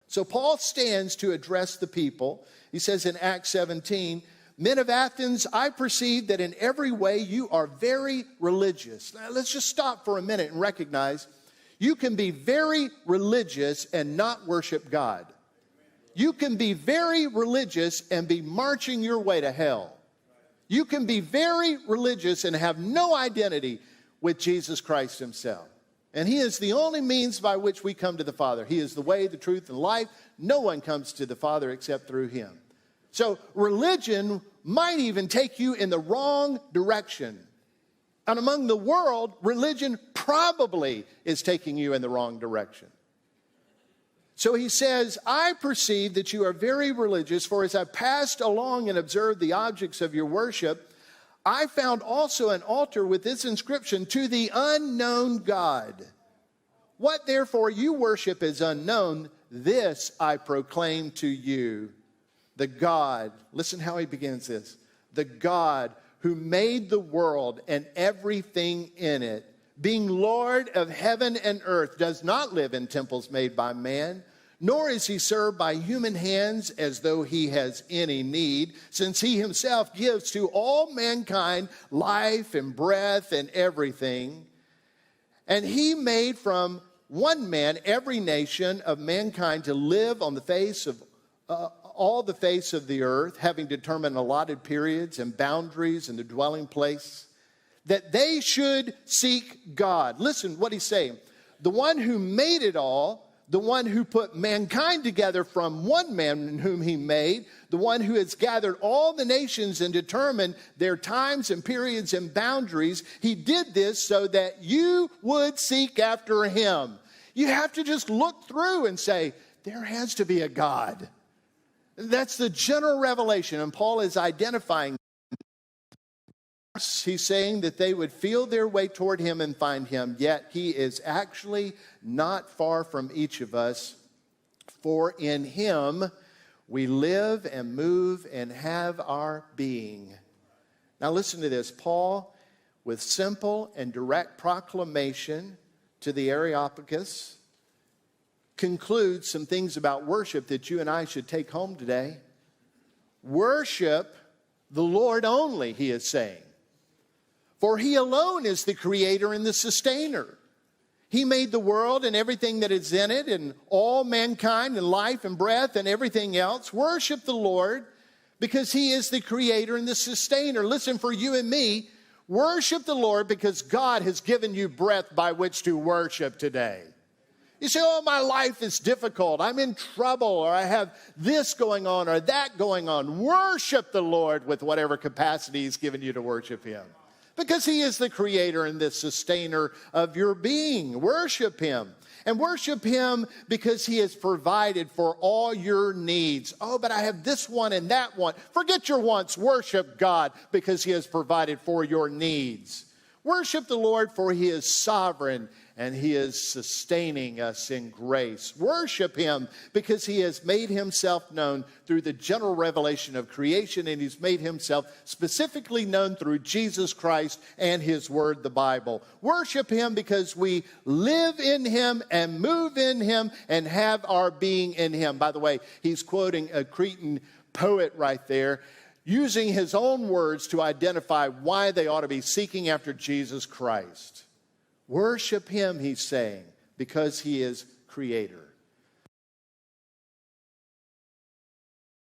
So Paul stands to address the people. He says in Acts 17, "Men of Athens, I perceive that in every way you are very religious." Now, let's just stop for a minute and recognize you can be very religious and not worship God. You can be very religious and be marching your way to hell. You can be very religious and have no identity with Jesus Christ himself. And he is the only means by which we come to the Father. He is the way, the truth, and life. No one comes to the Father except through him. So religion might even take you in the wrong direction. And among the world, religion probably is taking you in the wrong direction. So he says, "I perceive that you are very religious, for as I passed along and observed the objects of your worship, I found also an altar with this inscription, 'To the unknown God.' What therefore you worship is unknown, this I proclaim to you. The God," listen how he begins this, "the God who made the world and everything in it, being Lord of heaven and earth, does not live in temples made by man, nor is he served by human hands as though he has any need, since he himself gives to all mankind life and breath and everything. And he made from one man every nation of mankind to live on the face of all the face of the earth, having determined allotted periods and boundaries and the dwelling place, that they should seek God." Listen what he's saying. The one who made it all, the one who put mankind together from one man whom he made, the one who has gathered all the nations and determined their times and periods and boundaries, he did this so that you would seek after him. You have to just look through and say, there has to be a God. That's the general revelation, and Paul is identifying. He's saying that they would feel their way toward him and find him, yet he is actually not far from each of us. For in him we live and move and have our being. Now listen to this. Paul, with simple and direct proclamation to the Areopagus, concludes some things about worship that you and I should take home today. Worship the Lord only, he is saying. For he alone is the creator and the sustainer. He made the world and everything that is in it, and all mankind and life and breath and everything else. Worship the Lord because he is the creator and the sustainer. Listen, for you and me, worship the Lord because God has given you breath by which to worship today. You say, oh, my life is difficult. I'm in trouble, or I have this going on or that going on. Worship the Lord with whatever capacity he's given you to worship him. Because he is the creator and the sustainer of your being. Worship him. And worship him because he has provided for all your needs. Oh, but I have this one and that one. Forget your wants. Worship God because he has provided for your needs. Worship the Lord for he is sovereign and he is sustaining us in grace. Worship him because he has made himself known through the general revelation of creation, and he's made himself specifically known through Jesus Christ and his word, the Bible. Worship him because we live in him and move in him and have our being in him. By the way, he's quoting a Cretan poet right there, using his own words to identify why they ought to be seeking after Jesus Christ. Worship him, he's saying, because he is creator.